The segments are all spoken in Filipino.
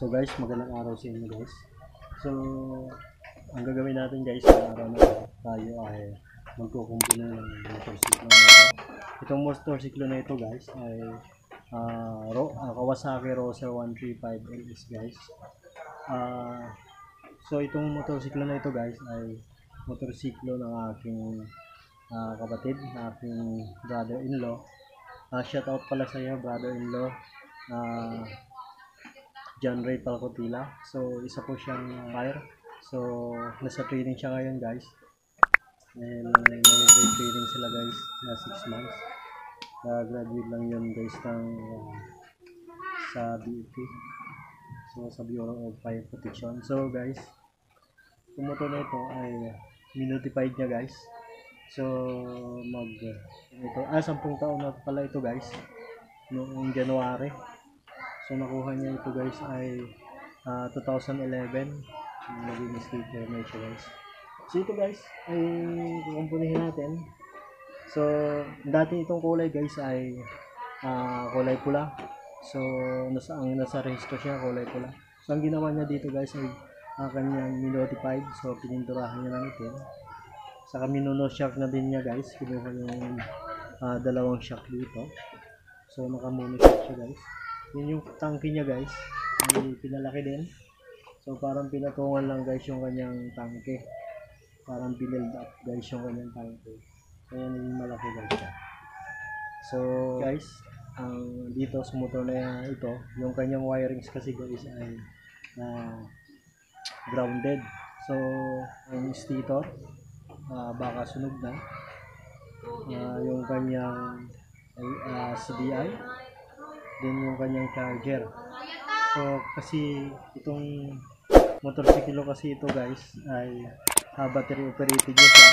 So guys, magandang araw sa inyo guys. So, ang gagawin natin guys sa araw na tayo ay magkukumpuni ng motorsiklo na ito. Itong motorsiklo na ito guys ay Kawasaki Roser 135 LS guys. So itong motorsiklo na ito guys ay motorsiklo ng aking kapatid, ng aking brother-in-law. Shout out pala sa iyo brother-in-law, John Ray Palcotila. So isa po siyang buyer. So nasa training siya ngayon guys. And may training sila guys na 6 months. Graduate lang yun guys ng sa BFP. So sa Bureau of Fire Protection. So guys, yung motor na ito ay minotified niya guys. So ito 10 taon na pala ito guys, noong January. So nakuha niya ito guys ay 2011, naging sticker na siya guys. So ito guys ay kukumpunihin natin. So dati itong kulay guys ay kulay pula. So nasa rehistro siya kulay pula. So ang ginawa niya dito guys ay kanyang minotified. So pininturahan niya ng itim. Saka minuno shock na din niya guys. Kinuha yung dalawang shock dito. So nakamuno shock siya guys. Yun yung tangke niya guys. Ay pinalaki din. So parang pinatungan lang guys yung kanyang tangke. Parang binild up guys yung kanyang tangke. Kaya naging malaki guys siya. So guys, dito sa motor na ito, yung kanyang wirings kasi guys ay grounded. So ang stator baka sunog na, yung kanyang CDI, then yung kanyang charger. So kasi itong motorsiklo kasi ito guys ay battery operated niya siya,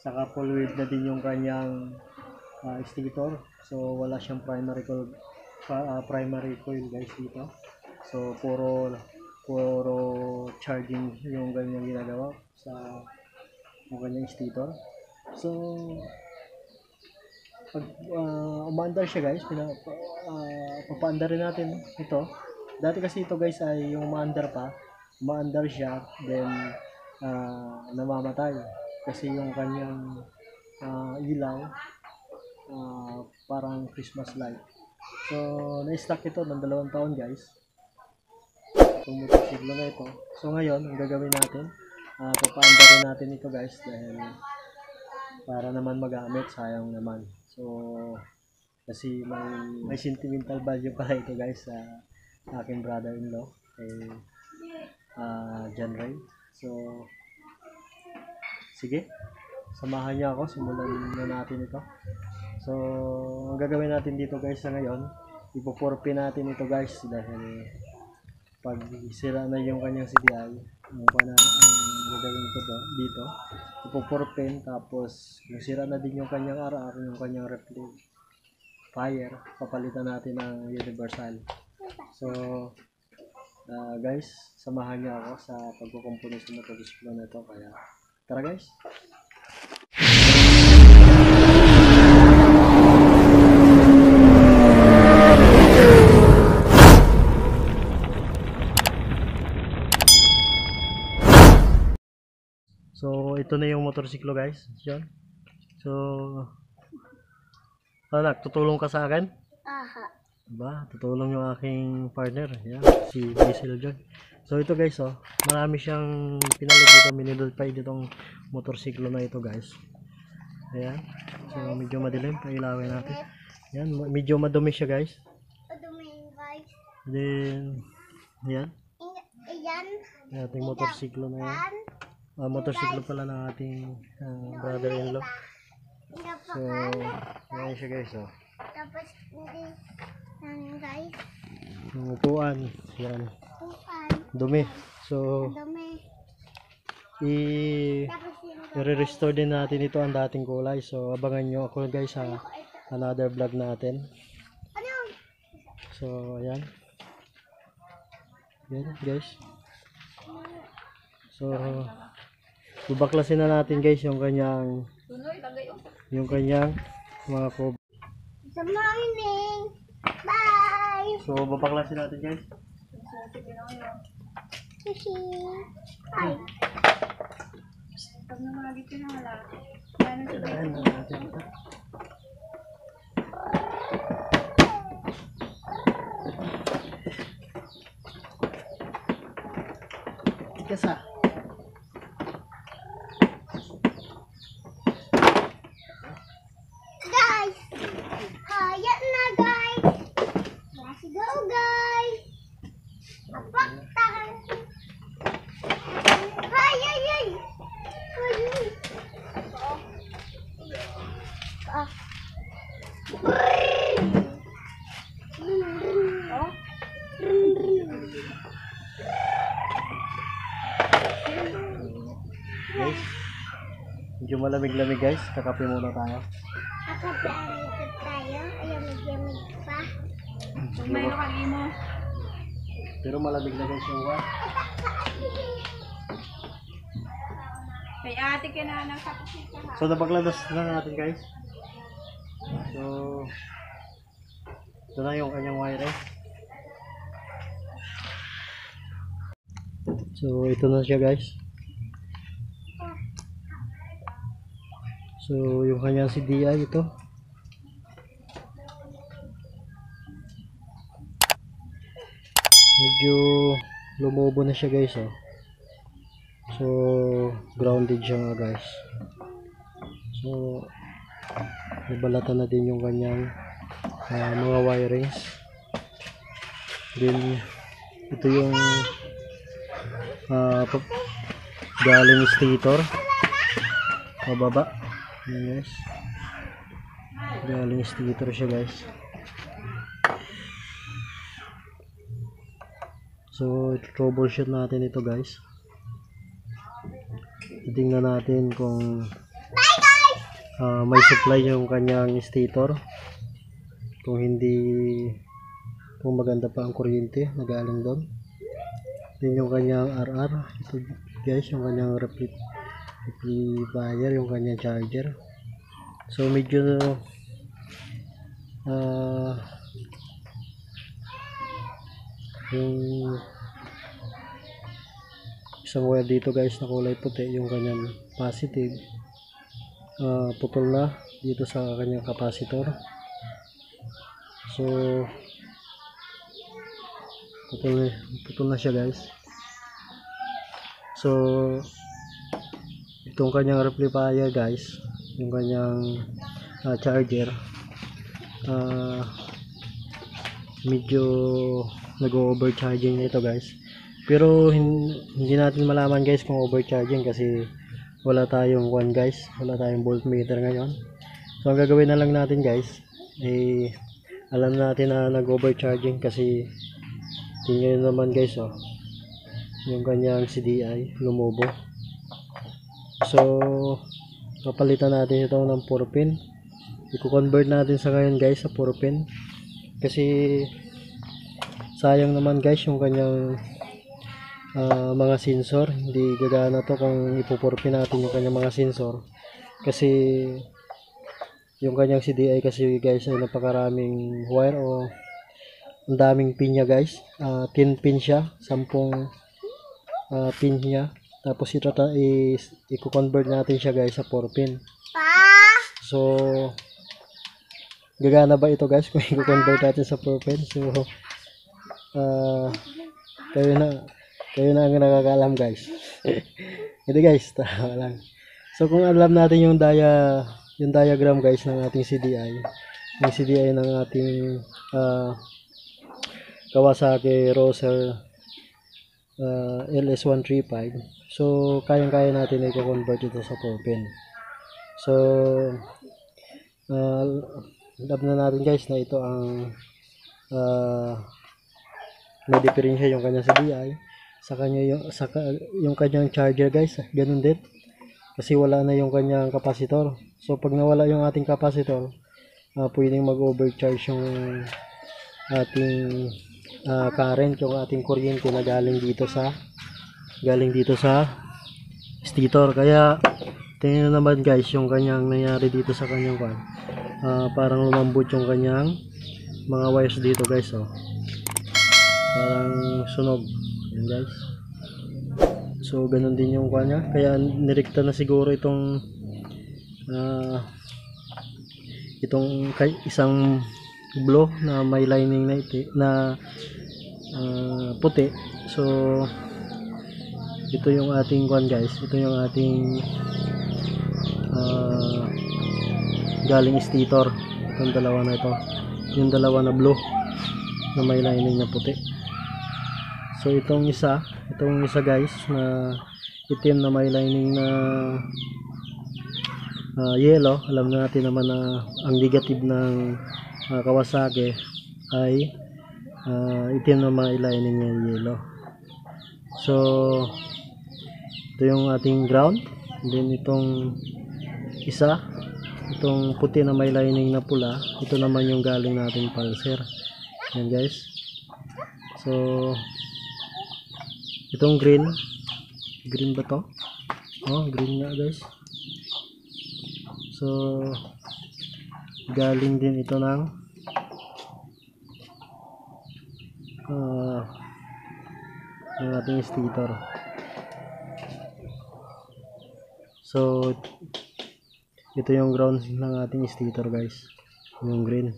saka full weight na din yung kanyang stator. So wala siyang primary coil guys dito. So puro charging yung kanyang ginagawa sa yung kanyang stator. So pag umaandar siya guys, papaandar rin natin ito. Dati kasi ito guys ay yung umaandar siya, then namamatay kasi yung kanyang ilaw parang Christmas light. So na-stock ito ng 2 taon guys, itong motorsiklo na ito. So ngayon ang gagawin natin, papaandarin natin ito guys dahil para naman magamit, sayang naman. So kasi may sentimental value pala ito guys sa aking brother-in-law kay John Ray. So sige, samahan niyo ako, simulan na natin ito. So ang gagawin natin dito guys sa ngayon, ipo-4P natin ito guys dahil pag sira na yung kanyang CDI, ang gagawin ko dito, ipo-4P, tapos kung sira na din yung kanyang RR, yung kanyang fire, papalitan natin ng universal. So guys, samahan niyo ako sa pagkukumpuni sa motorsiklo na ito. Kaya tara guys. So ito na yung motorsiklo guys. Yan. So anak, tutulong ka sa akin? Diba? Tutulong yung aking partner. Yan, si Diesel John. So ito guys, marami siyang pinalag dito, minidolpay ditong motorsiklo na ito guys. Ayan. So medyo madilim, pailawin natin. Yan, medyo madumi siya guys. Then yan. Yan ating motorsiklo na yan. Motorsiklo pala ng ating brother-in-law. So yan siya guys. Tapos guys, yung upuan, yan, dumi. So i-restore din natin ito ang dating kulay. So abangan nyo ako guys sa another vlog natin. So ayan, yan guys. So bubaklasin na natin guys yung kanyang mga cover. Good morning. Bye. So babaklasin natin guys. Sushi. Ay. Pag namagi ka na wala. Yan ang sabihin. Kasa. Guys! Hayat na guys! Let's go guys! Apaktahan! Ay! Ay! Ah. Oh. Guys, medyo malamig-lamig guys. Kakape muna tayo. Nakaplano tayo. Ayaw mag-yamig pa. May lokali mo. Pero malamig na guys yung wine. Kay ate ka na ng kapatid ka ha. So napagladas na natin guys. So ito na yung kanyang wire. So ito na siya guys. So yung kanyang CDI ito. Medyo lumobo na siya guys oh. So grounded siya nga guys. So nabalatan na din yung kanyang mga wirings. Then ito yung galing stator pababa. Yes. Galing stator siya guys. So troubleshoot natin ito guys. Tingnan natin kung may supply yung kanyang stator. Kung hindi, kung maganda pa ang kuryente na galing doon. Yun yung kanyang RR. Ito guys, yung kanyang amplifier, yung kanyang charger. So medyo yung isang wire dito guys na kulay puti, yung kanyang positive, putol na dito sa kanyang capacitor. So putol na siya guys. So itong kanyang amplifier guys, yung kanyang charger, medyo nag-overcharging nito guys. Pero hindi natin malaman guys kung overcharging kasi wala tayong guys, wala tayong voltmeter ngayon. So ang gagawin na lang natin guys, alam natin na nag-overcharging kasi tingnan naman guys oh, yung kanyang CDI lumobo. So papalitan natin ito ng 4 pin. I-convert natin sa ngayon guys sa 4 pin kasi sayang naman guys yung kanyang mga sensor. Hindi gagana to kung ipupurpin natin yung kanyang mga sensor kasi yung kanyang CDI kasi guys ay napakaraming wire o ang daming pin niya guys. 10 pin siya, 10 pin niya, tapos i-convert natin siya guys sa 4 pin. So gagana ba ito guys kung i-convert natin sa 4 pin? So kayo na ang nakakaalam guys. Hindi guys, tama lang. So kung alam natin yung diagram guys ng ating CDI, yung CDI ng ating Kawasaki Roser LS135, so kayang-kaya natin i-convert ito sa 4 pin. So alam na natin guys na ito ang may diferensya yung kanyang CDI sa yung kanyang charger guys, ganun din kasi wala na yung kanyang capacitor. So pag nawala yung ating capacitor, pwedeng mag-overcharge yung ating current, yung ating kuryente na galing dito sa stator. Kaya tingnan naman guys yung kanyang nangyari dito sa kanyang parang lumambot yung kanyang mga wires dito guys oh. parang sunog. Yan guys. So ganun din yung kuha niya. Kaya nirekta na siguro itong isang blow na may lining na puti. So ito yung ating kuha guys. Ito yung ating galing stator. Itong dalawa na ito. Yung dalawa na blue na may lining na puti. So itong isa guys na itim na may lining na yellow, alam natin naman na ang negative ng Kawasaki ay itim na may lining na yellow. So ito yung ating ground. Then itong isa, itong puti na may lining na pula, ito naman yung galing natin pulser. Yan guys. So itong green ba to? Oh, green nga guys. So galing din ito ng ng ating stator. So ito yung ground ng ating stator guys, yung green.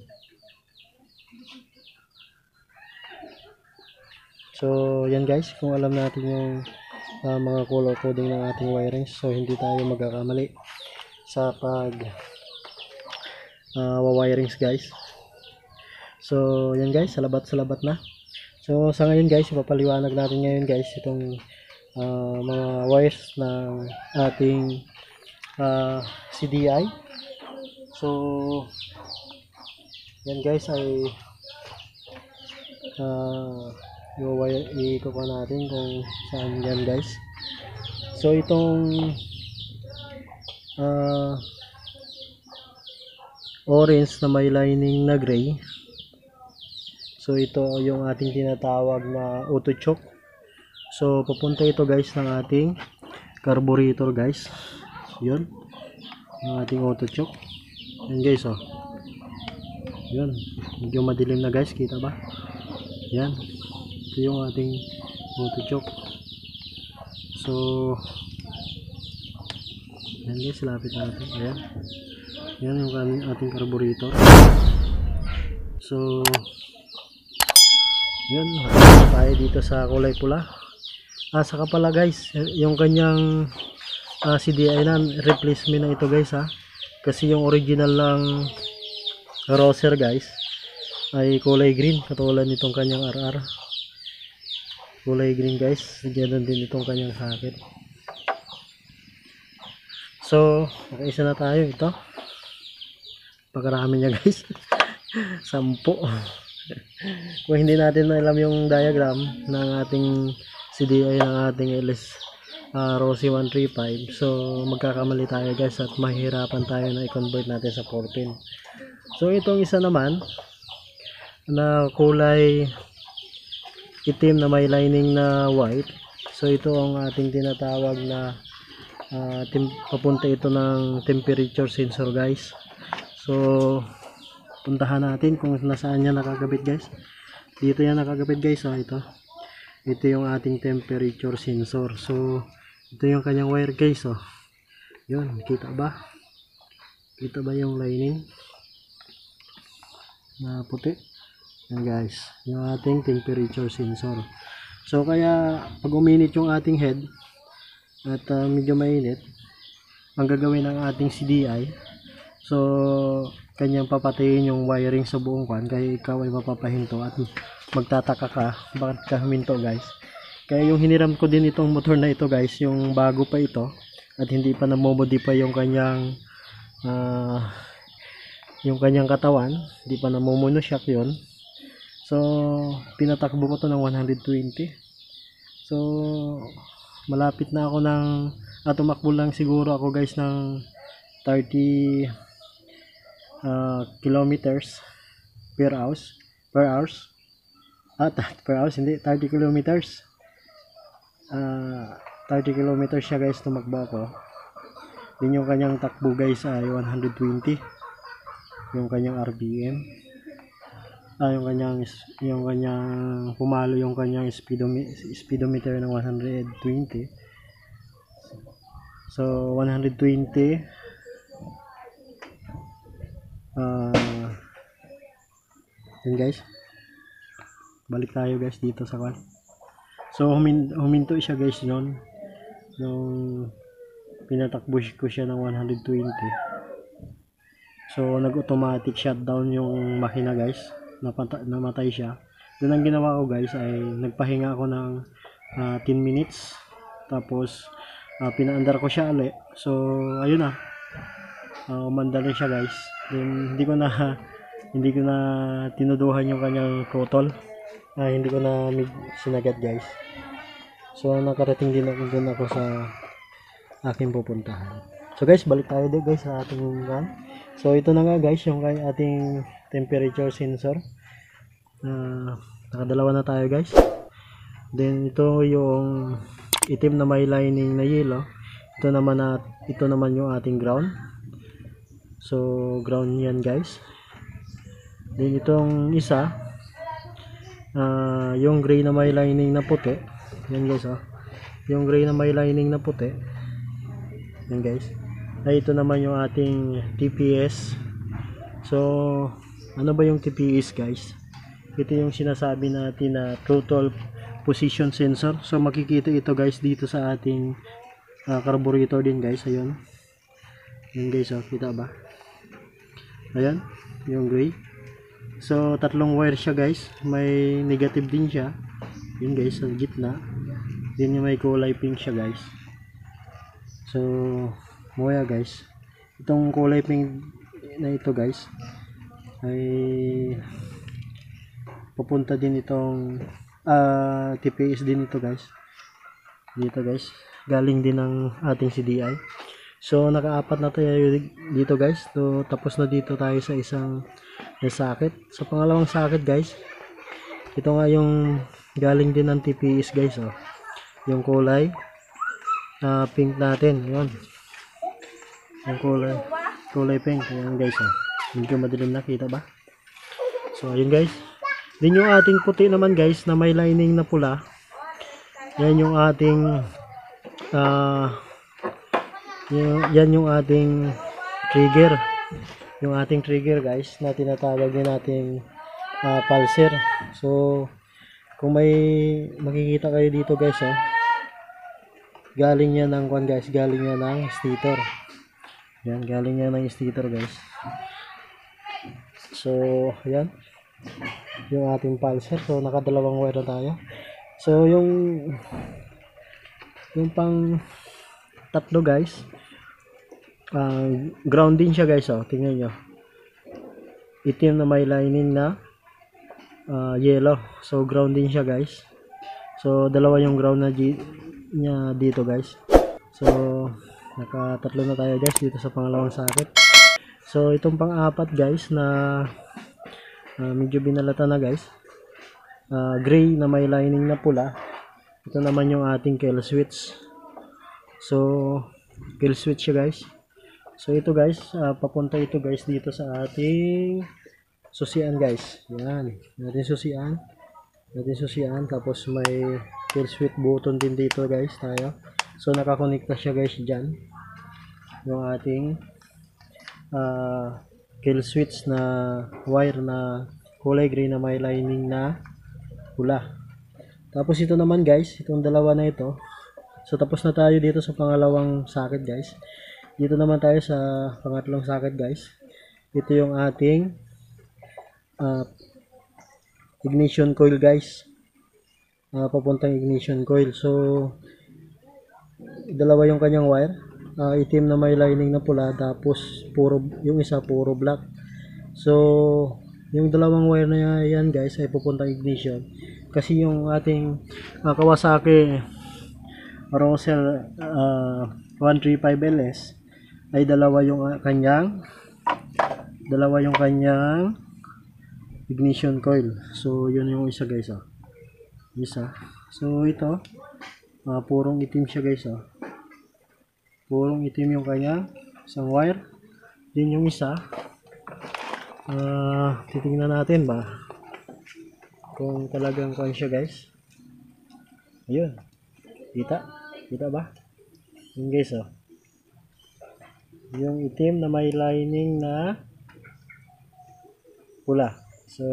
So yan guys, kung alam natin yung mga color coding ng ating wirings, so hindi tayo magkakamali sa pag wirings guys. So yan guys, salabat na. So sa ngayon guys, ipapaliwanag natin ngayon guys itong mga wires ng ating CDI. So yan guys ay ikukuha natin kung saan yan guys. So itong orange na may lining na gray, so ito yung ating tinatawag na auto choke. So papunta ito guys ng ating carburetor guys. Yun yung ating auto choke. Yan guys, oh. Yun, medyo madilim na guys, kita ba? Yan, ito yung ating auto choke. So yan guys, lapit natin. Ayan, yan yung ating carburetor. So yun, tayo dito sa kulay pula. Saka pala guys, yung kanyang CDI na replacement na ito guys kasi yung original lang Roser guys ay kulay green, katulad nitong kanyang RR, kulay green guys. Ganoon din itong kanyang socket. So nakaisa na tayo. Ito pagkarami niya guys 10. Kung hindi natin alam yung diagram ng ating CDI ng ating LS Rossi 135, so magkakamali tayo guys at mahirapan tayo na i-convert natin sa 4-pin. So itong isa naman na kulay itim na may lining na white, so ito ang ating tinatawag na papunta ito ng temperature sensor guys. So puntahan natin kung nasaan niya nakagabit guys. Dito yan nakagabit guys. Ito yung ating temperature sensor. So ito yung kanyang wire guys. Yun, kita ba? Kita ba yung lining na puti? Yan guys, yung ating temperature sensor. So kaya pag uminit yung ating head at medyo mainit, ang gagawin ng ating CDI, so kanyang papatayin yung wiring sa buong kwan, kaya ikaw ay mapapahinto at magtataka ka bakit ka huminto guys. Kaya yung hiniram ko din itong motor na ito guys, yung bago pa ito at hindi pa namomodify yung kanyang katawan, hindi pa namomonoshock yon. So pinatakbo ko to ng 120. So malapit na ako ng tumakbo lang siguro ako guys ng 30 kilometers per hours. Per hours hindi, 30 kilometers. 30 kilometers siya guys, tumakbo ako. Din yung kanyang takbo guys ay 120 yung kanyang RPM. yung kanyang pumalo yung kanyang speedometer ng 120. So 120 yun guys, balik tayo guys dito sa kwan. So huminto siya guys noon nung pinatakbo ko siya ng 120. So nag-automatic shutdown yung makina guys, namatay siya. Doon ang ginawa ko guys ay nagpahinga ako ng 10 minutes, tapos pinaandar ko siya ulit. So ayun na, umandar na siya guys. Then hindi ko na tinuduhan yung kanyang throttle, hindi ko na sinagat guys. So nakarating din ako sa aking pupuntahan. So guys, balik tayo din guys sa ating run. So ito na nga guys yung ating temperature sensor. Nakadalawa na tayo guys. Then ito yung itim na may lining na yellow. Ito naman yung ating ground. So ground yan guys. Then itong isa, yung gray na may lining na puti. Yan guys, yung gray na may lining na puti. Yan guys. Ay ito naman yung ating TPS. So ano ba yung TPS guys? Ito yung sinasabi natin na throttle position sensor. So makikita ito guys dito sa ating carburetor din guys. Ayun. Yan guys, kita ba? Ayan, yung gray. So tatlong wire siya guys. May negative din siya. Yun guys, sa gitna. Then yung may kulay pink siya guys. So moya guys, itong kulay pink na ito guys ay pupunta din itong TPS din ito guys. Dito guys, galing din ng ating CDI. So nakaapat na tayo dito guys. So tapos na dito tayo sa isang socket. Sa pangalawang socket guys, ito nga yung galing din ng TPS guys, yung kulay pink natin, yun. Yung kulay pink, yan guys, medyo madilim, nakita ba? So ayun guys. Din yung ating puti naman guys na may lining na pula, yan yung ating yan yung ating trigger. Yung ating trigger guys na tinatawag din nating pulser. So kung may makikita kayo dito guys, galing yan ng kwan guys, galing yan ng stator. Yan, galing yan ng stator guys. So ayan yung ating pulser. So nakadalawang wire na tayo. So yung pang tatlo guys, ground din siya guys, tingnan nyo, itim na may lining na yellow. So ground din siya guys. So dalawa yung ground niya dito guys. So nakatatlo na tayo guys dito sa pangalawang socket. So itong pang-apat guys na medyo binalata na guys, gray na may lining na pula. Ito naman yung ating kill switch. So kill switch siya guys. So ito guys, papunta ito guys dito sa ating susian guys. Yan, natin susian, tapos may kill switch button din dito guys tayo. So nakakonect na siya guys dyan, yung ating kill switch na wire na kulay gray na may lining na pula. Tapos ito naman guys, itong dalawa na ito. So tapos na tayo dito sa pangalawang socket guys. Dito naman tayo sa pangatlong socket guys. Ito yung ating ignition coil guys, papuntang ignition coil. So dalawa yung kanyang wire, itim na may lining na pula, tapos yung isa puro black. So yung dalawang wire na yan guys ay pupuntang ignition, kasi yung ating Kawasaki Rosel 135LS ay dalawa yung kanyang ignition coil. So yun yung isa guys, isa. So ito purong itim siya guys, purong itim yung kanya isang wire. Din yung isa, titingnan natin ba kung talagang kuan siya guys. Ayun. Kita ba? Yun guys oh. Yung itim na may lining na pula. So,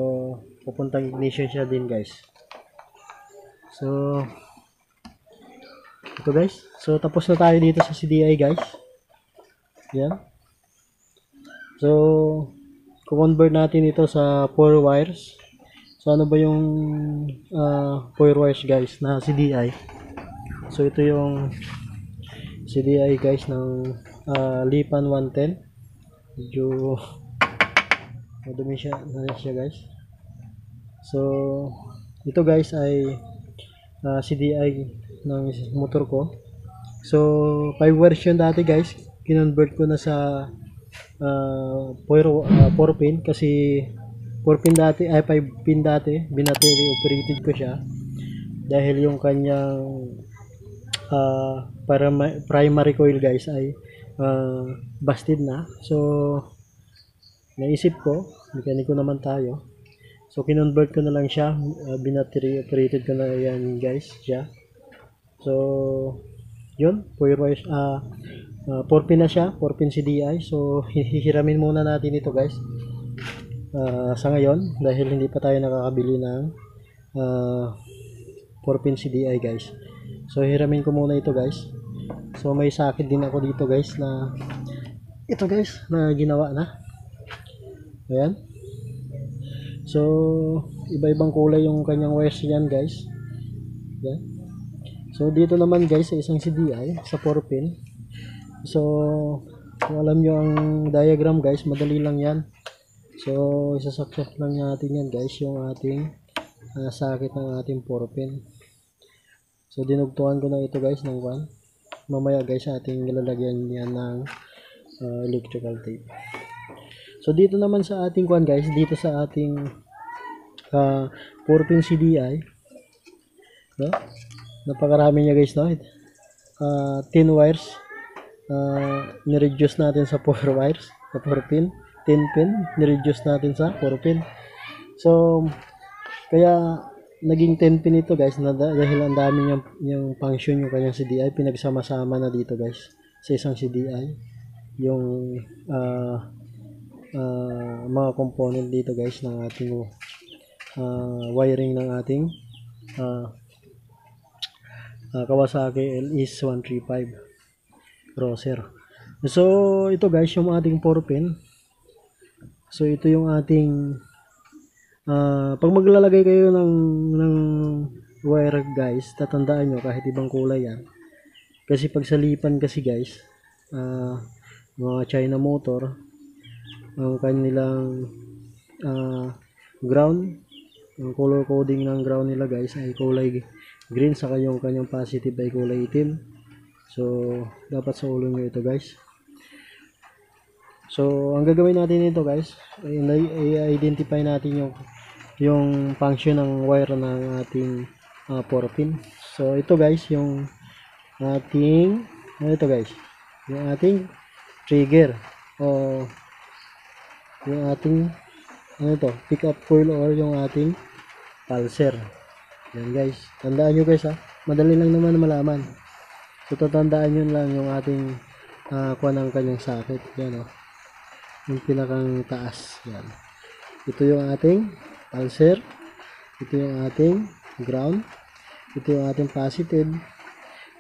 pupuntang ignition siya din guys. So, ito guys. So, tapos na tayo dito sa CDI guys. Yan. So, kukonvert natin ito sa 4 wires. So, ano ba yung 4 wires guys na CDI? So, ito yung CDI guys ng Lipan 110. Medyo madumi siya guys. So, ito guys ay CDI ng motor ko. So, 5 wires yun dati guys. Kinonvert ko na sa 4 pin kasi 4 pin dati ay 5 pin dati. Binattery operated ko siya dahil yung kanyang para primary coil guys ay busted na. So, naisip ko, mekaniko naman tayo. So, kinonvert ko na lang siya. Binattery operated ko na yan guys siya. So, yun. 4 pin na siya. 4 pin CDI. So, hihiramin muna natin ito guys. Sa ngayon, dahil hindi pa tayo nakakabili ng 4 pin CDI guys. So, hiramin ko muna ito guys. So, may sakit din ako dito guys na ito guys, na ginawa na. Ayan. So, iba-ibang kulay yung kanyang wires yan guys. Ayan. So, dito naman guys, sa isang CDI, sa 4 pin. So, kung alam nyo ang diagram guys, madali lang yan. So, isasaksak lang natin yan guys, yung ating sakit ng ating 4 pin. So, dinugtuan ko na ito guys ng 1. Mamaya guys, ating nilalagyan yan ng electrical tape. So, dito naman sa ating guys, dito sa ating 4 pin CDI, no? Napakarami niya guys, no? 10 wires. Nireduce natin sa 4 wires, sa 4 pin. 10 pin, nireduce natin sa 4 pin. So, kaya naging 10 pin ito guys, dahil ang dami yung function yung kanyang CDI, pinagsama-sama na dito guys sa isang CDI yung mga component dito guys ng ating wiring ng ating Kawasaki LS135 crosser. So ito guys yung ating 4 pin. So ito yung ating pag maglalagay kayo ng wire guys, tatandaan nyo kahit ibang kulay yan. Kasi pag salipan kasi guys, mga China motor, ang kanilang ground, ang color coding ng ground nila guys ay kulay green, saka yung kanyang positive ay kulay itim. So, dapat sa ulo nyo ito guys. So, ang gagawin natin ito guys, i-identify natin yung function ng wire ng ating 4 pin. So, ito guys, yung ating, ito guys, yung ating trigger o yung ating pick up coil or yung ating pulser. Yan guys, tandaan nyo guys madali lang naman malaman. So, tatandaan nyo lang yung ating kuha ng kanyang sakit. Yan yung pinakang taas. Yan. Ito yung ating pulser. Ito yung ating ground. Ito yung ating positive.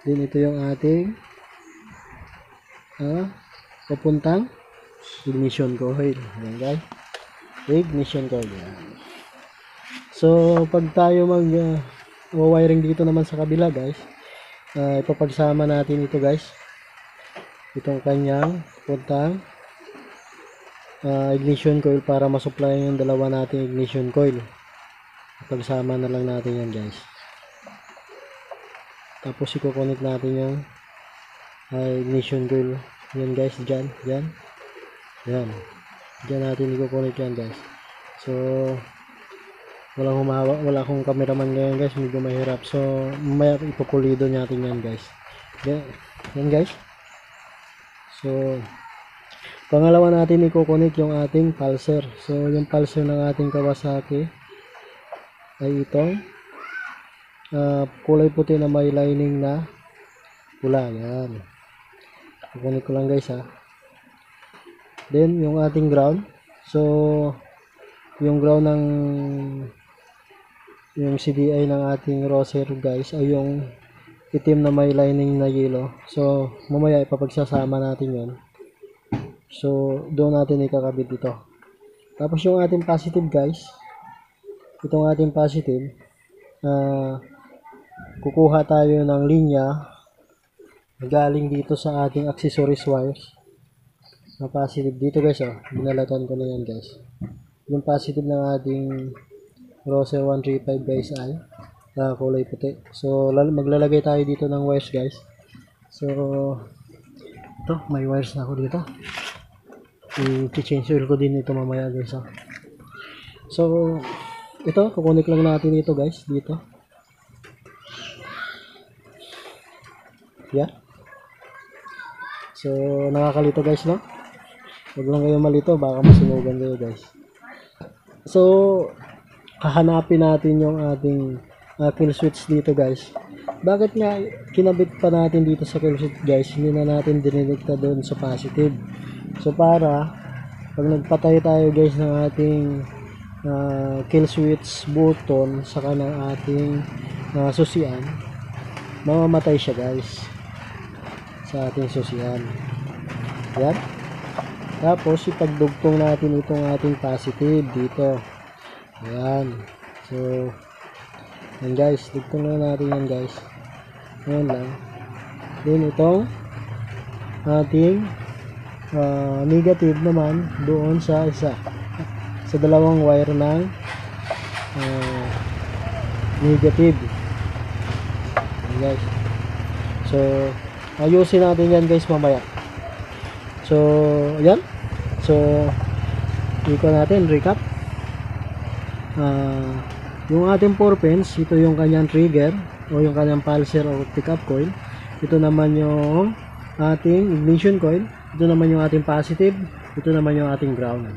Then ito yung ating papuntang ignition coil. Yan guys. Ignition coil. Yan. So, pag tayo wiring dito naman sa kabila guys, ipapagsama natin ito guys. Itong kanyang puntang ignition coil para masupply yung dalawa nating ignition coil. Pagsama na lang natin yan guys. Tapos i-connect natin yung ignition coil. Yan guys, dyan. Yan. Dyan natin i-connect yan guys. So, wala akong cameraman ngayon guys, medyo mahirap. So, mamaya ipupulido natin yan guys. Yan guys. So, pangalawa natin i-connect yung ating pulser. So, yung pulser ng ating Kawasaki ay itong kulay puti na may lining na pula. Yan. Kukunin ko lang guys ha. Then yung ating ground. So yung ground ng yung CDI ng ating roser guys ay yung itim na may lining na yellow. So mamaya ipapagsasama natin yon. So doon natin ikakabit dito. Tapos yung ating positive guys, itong ating positive, kukuha tayo ng linya galing dito sa ating accessories wires na positive dito guys. Binalatan ko na yan guys. Yung positive ng ating Roser 135 guys ay kulay puti. So maglalagay tayo dito ng wires guys. So ito, may wires na ako dito. I-change oil ko din ito mamaya guys. So ito, kukunik lang natin ito guys dito. Yan. So nakakalito guys, no? Huwag lang kayo malito, baka masunugan kayo guys. So hahanapin natin yung ating kill switch dito guys. Bakit nga kinabit pa natin dito sa kill switch guys? Hindi na natin dinirekta doon sa positive. So para pag nagpatay tayo guys ng ating kill switch button saka ng ating susian, mamamatay siya guys sa ating susian. Yan. Tapos ipagdugtong natin itong ating positive dito. Ayan. So yan guys, dugtong na natin yan guys. Ayan lang. Then itong ating negative naman doon sa sa dalawang wire ng negative. Ayan guys. So ayusin natin yan guys mamaya. So ayan. So iko natin recap. Yung ating 4 pins, ito yung kanyang trigger o yung kanyang pulser o pickup coil. Ito naman yung ating ignition coil. Ito naman yung ating positive. Ito naman yung ating ground.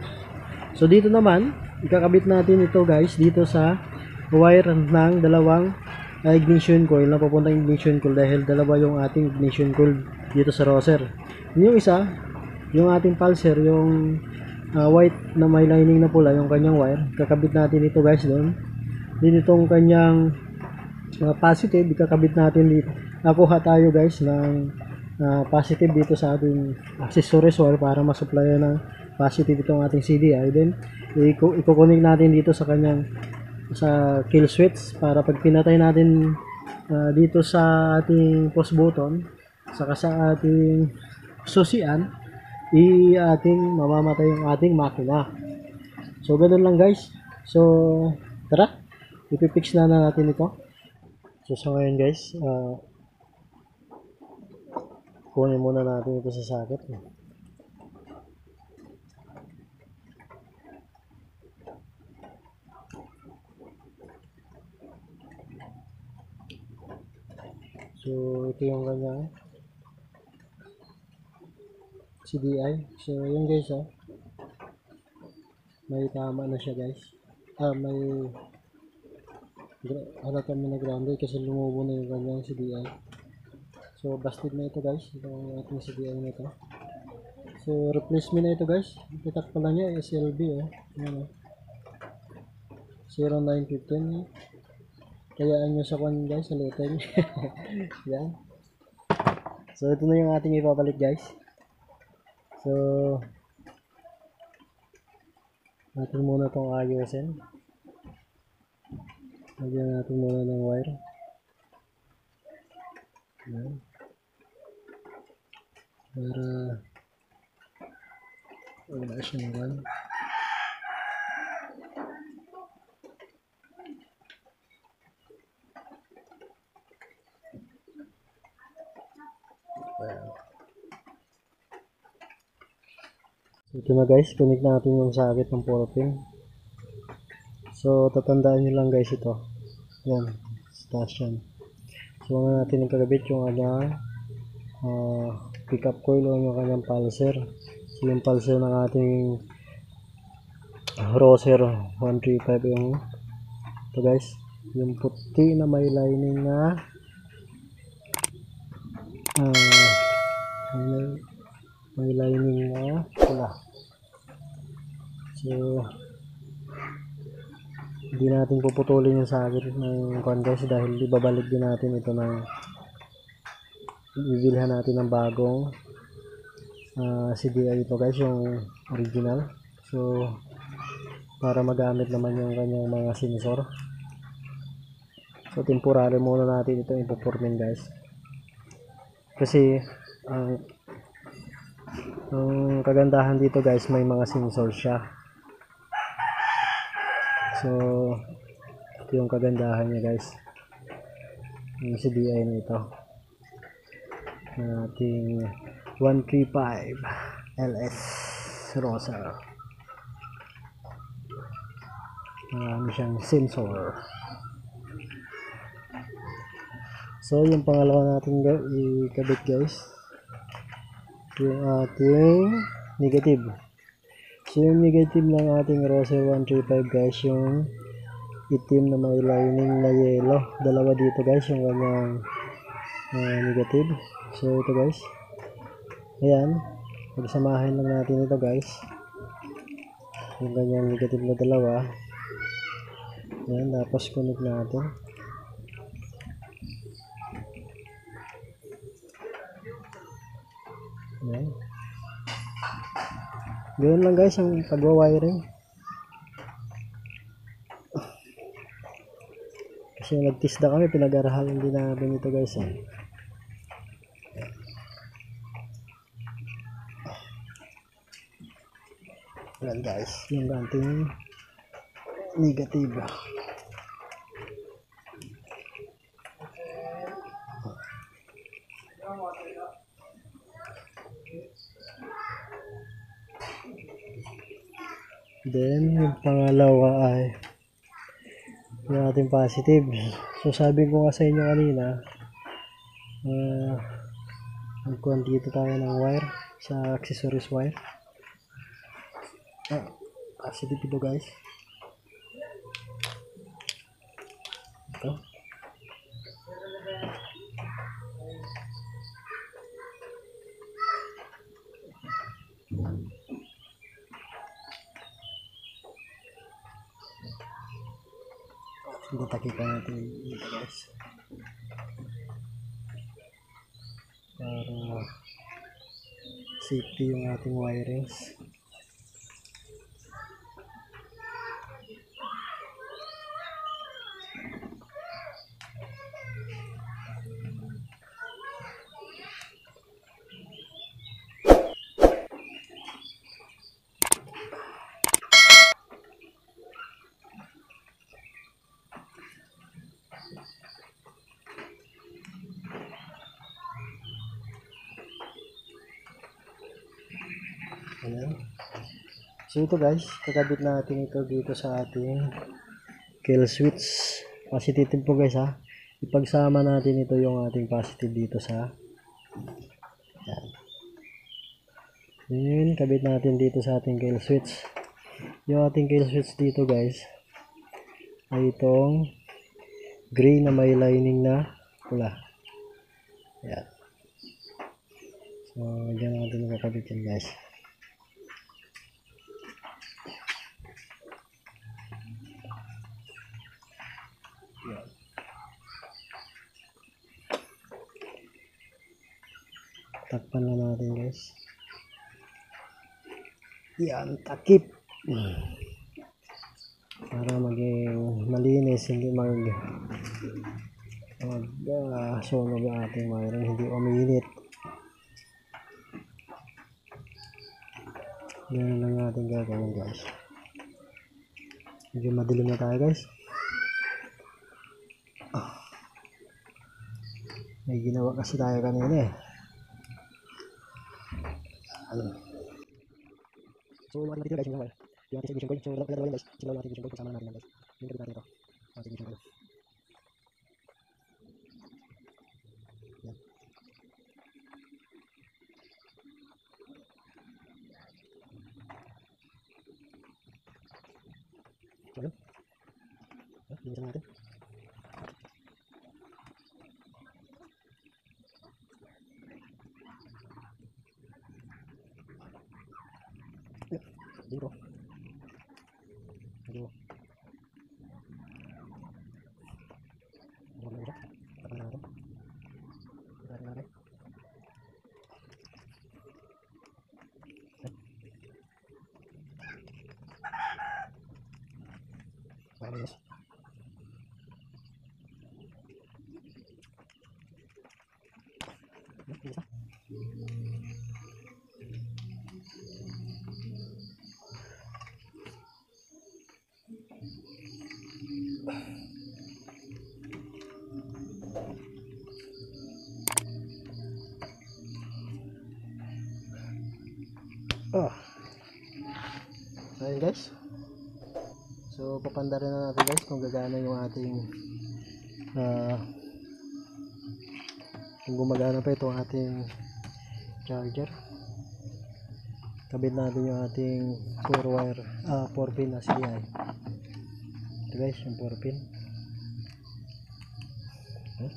So dito naman ikakabit natin ito guys dito sa wire ng dalawang ignition coil na papuntang ignition coil dahil dalawa yung ating ignition coil dito sa roser. Yung isa, yung ating pulser, yung white na may lining na pula, yung kanyang wire, kakabit natin ito guys doon. Din itong kanyang positive, ikakabit natin dito. Nakuha tayo guys ng positive dito sa ating accessories wire para masupply ng positive itong ating CDI. Then ikukunik natin dito sa kanyang kill switch para pag pinatay natin dito sa ating post button saka sa ating susian, ating mamamatay yung ating makina. So ganoon lang guys. So tara, ipipix na natin ito. So ngayon guys, kunin muna natin ito sa socket. So ito yung kanya CDI. So yun guys, may tama na siya guys. May halata mo na grounded kasi lumubo na yung kanyang CDI. So busted na ito guys, itong ating CDI na ito. So replacement na ito guys. Itak pala niya SLB Ayan, 0915. Kayaan nyo sa kwan guys, sa leteng. Yan. So ito na yung ating ipapalit guys. So natin muna itong ayusin. Lagyan natin muna ng wire. Yan. Para wala siyang gun. Ito na guys, connect natin yung socket ng 4 pin. So tatandaan nyo lang guys ito. Yan, stash yan. So nga natin ikagabit yung kanyang pickup coil o yung kanyang pulser. So yung pulser ng ating Roser 135 yung Ito guys, yung puti na may lining na may lining na pula. So hindi natin puputulin yung sagit ng kuwan guys, dahil ibabalik din natin ito ng bibilhan natin ng bagong CDI ito guys, yung original. So para magamit naman yung kanyang mga sensor. So temporary muna natin ito ipupurmin guys, kasi ang kagandahan dito guys, may mga sensor siya. So ito yung kagandahan niya guys, yung CDI nito na ating 135 LS Rosa. Marami siyang sensor. So yung pangalawa natin ikabit guys, yung ating negative. So yung negative ng ating Rosa 135 guys, yung itim na may lining na yellow. Dalawa dito guys yung kanyang negative. So ito guys, ayan, pagsamahin lang natin ito guys, yung kanyang negative na dalawa. Ayan, tapos connect natin. Ayan. Ganoon lang guys ang pagwa-wiring. Kasi nag-test na kami, pinag-aralan din namin ito guys. Ayan guys, yung ating negative. Then yung pangalawa ay yung ating positive. So sabi ko nga sa inyo kanina, magkuhan dito tayo ng wire sa accessories wire. Positive ito guys. Ito. Ditakikan natin dito guys, para safety yung ating wirings. Ayan. So ito guys, kakabit natin ito dito sa ating kill switch. Positive po guys ha. Ipagsama natin ito yung ating positive dito sa yan. Then kabit natin dito sa ating kill switch. Yung ating kill switch dito guys ay itong gray na may lining na pula. Ayan. So dyan natin nakakabit yan guys. Takpan na natin guys. Yan, takip. Para maging malinis, hindi sunog ang ating wiring, hindi uminit. Ganun lang natin gagawin guys. Medyo madilim na tayo guys. May ginawa kasi tayo kanina eh. So wala natin guys yung wire. Yung ating ignition coil. So wala natin guys. Sinaw natin ignition coil. Kasama natin guys. Yung natin ito. Ating ignition coil. Yan. So yun. Ignition natin. Dito. Dito. Dito. Dito. Oh. So ayun guys. So papandarin na natin guys kung gagana yung ating kung gumagana pa itong ating charger. Kabit natin yung ating 4 pin na CDI. Ito guys yung 4 pin.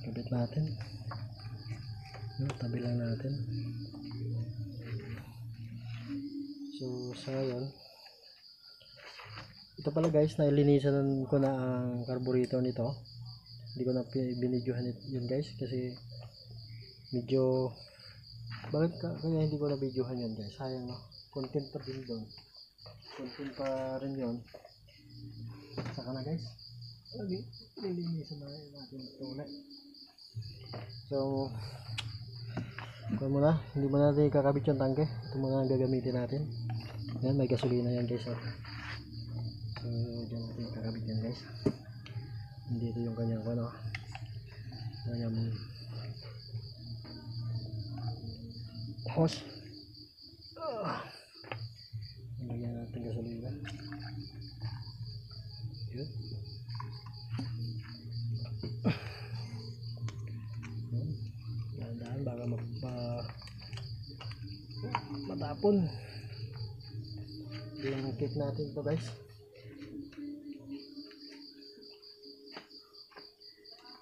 Kabit natin. Tabi lang natin. So sa ngayon, ito pala guys, nailinisan ko na ang carburetor nito. Hindi ko na binidyohan yun guys kasi medyo bakit kaya hindi ko na videohan yun guys, sayang no, content pa din doon, content pa rin yun. Saka na guys, nilinisan na natin ito ulit. So kung muna, hindi mo natin kakabit yung tangke. Ito muna ang gagamitin natin. Yan, may gasolina yan guys. So dyan natin kakabit yan guys. Hindi ito yung kanyang ano, kanyang hose. Lagyan natin gasolina. Yun. Dahan-dahan baka matapon. Yung kit natin to guys.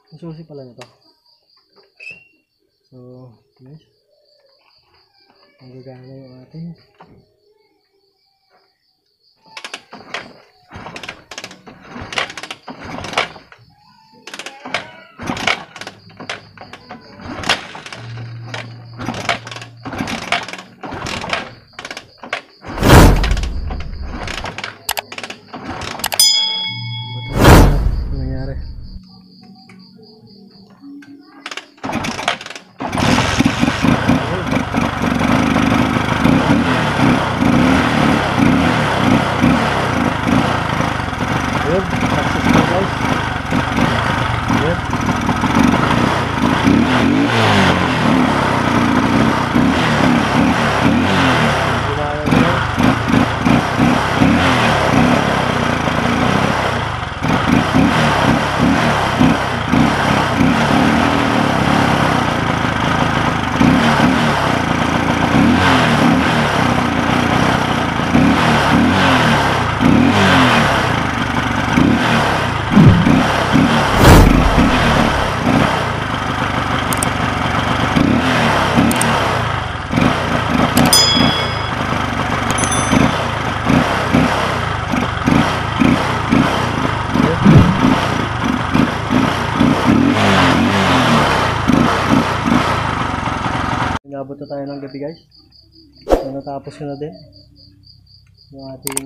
Ang susi pala nito. So guys, ang gagana yung ating Inabot na tayo ng gabi guys. So natapos ko na din yung ating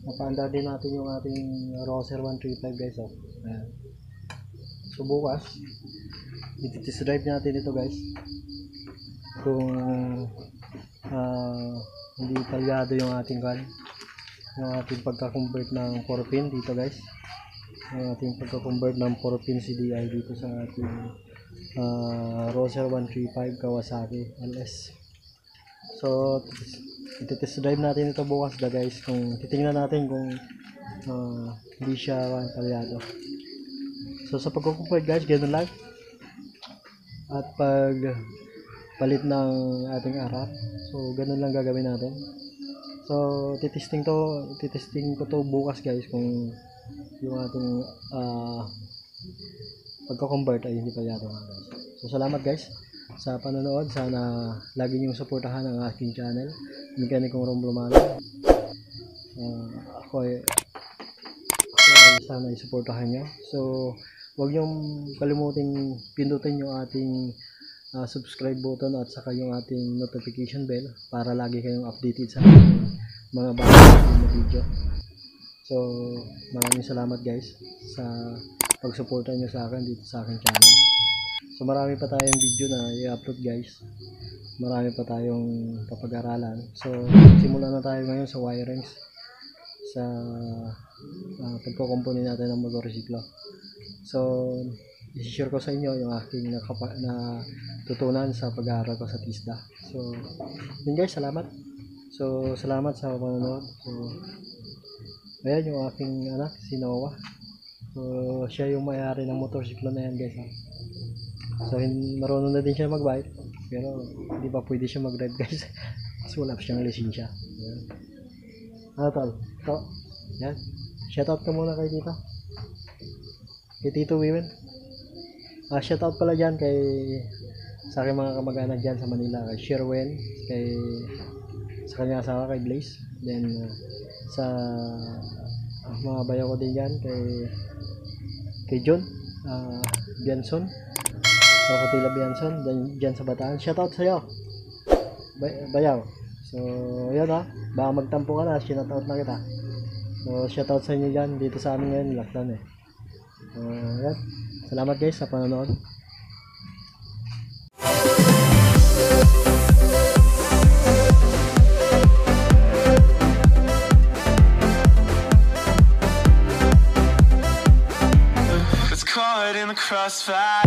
napaandar din natin yung ating Roser 135 guys. Ayan. So bukas i-test drive natin ito guys kung hindi talyado yung ating yung ating pagka-convert ng 4 pin dito guys, yung ating pagka-convert ng 4 pin CDI dito sa ating Roser 135 Kawasaki LS. So i-test drive natin ito bukas da guys, kung titingnan natin kung hindi siya talyado. So sa pagko-convert guys, ganoon lang. At pag palit ng ating arap, so ganoon lang gagawin natin. So titesting ko to bukas guys kung yung ating pagko-convert ay hindi talyado nga guys. So salamat guys sa panonood, sana lagi niyong suportahan ang aking channel. Mekanikong Romblomano. Ako ay sana isuportahan nyo. So, huwag nyo kalimutin pindutin yung ating subscribe button at saka yung ating notification bell para lagi kayong updated sa ating mga bagong video. So, maraming salamat guys sa pagsuporta nyo sa akin dito sa aking channel. So, marami pa tayong video na i-upload guys. Marami pa tayong papag-aralan. So, simulan na tayo ngayon sa wirings sa pagkukumpuni natin ng motorsiklo. So, i-share ko sa inyo yung aking natutunan sa pag-aaral ko sa TISDA. So, yun guys, salamat. So, salamat sa panonood. So, ayan yung aking anak, si Noah. So, siya yung may-ari ng motorsiklo na yan guys. So, marunong na din siya mag-bike. Pero, hindi pa pwede siya mag-drive guys. Kasi wala pa siyang lisensya. Ayan. Ano tol? Ito. Yan. Shoutout ka muna kay Tito. Kay Tito Wiwen. Shoutout pala dyan kay sa aking mga kamag-anak dyan sa Manila. Kay Sherwen. Sa kanyang asawa kay Blaze. Then sa mga bayaw ko din dyan kay John Bianson. Sa Kotila Bianson. Dyan sa Bataan. Shoutout sa'yo. Bayaw. So, yun baka magtampo ka na, shoutout na kita. So, shoutout sa inyo dyan, dito sa amin ngayon, lockdown eh. So, yan. Salamat guys sa panonood. It's caught in the crossfire.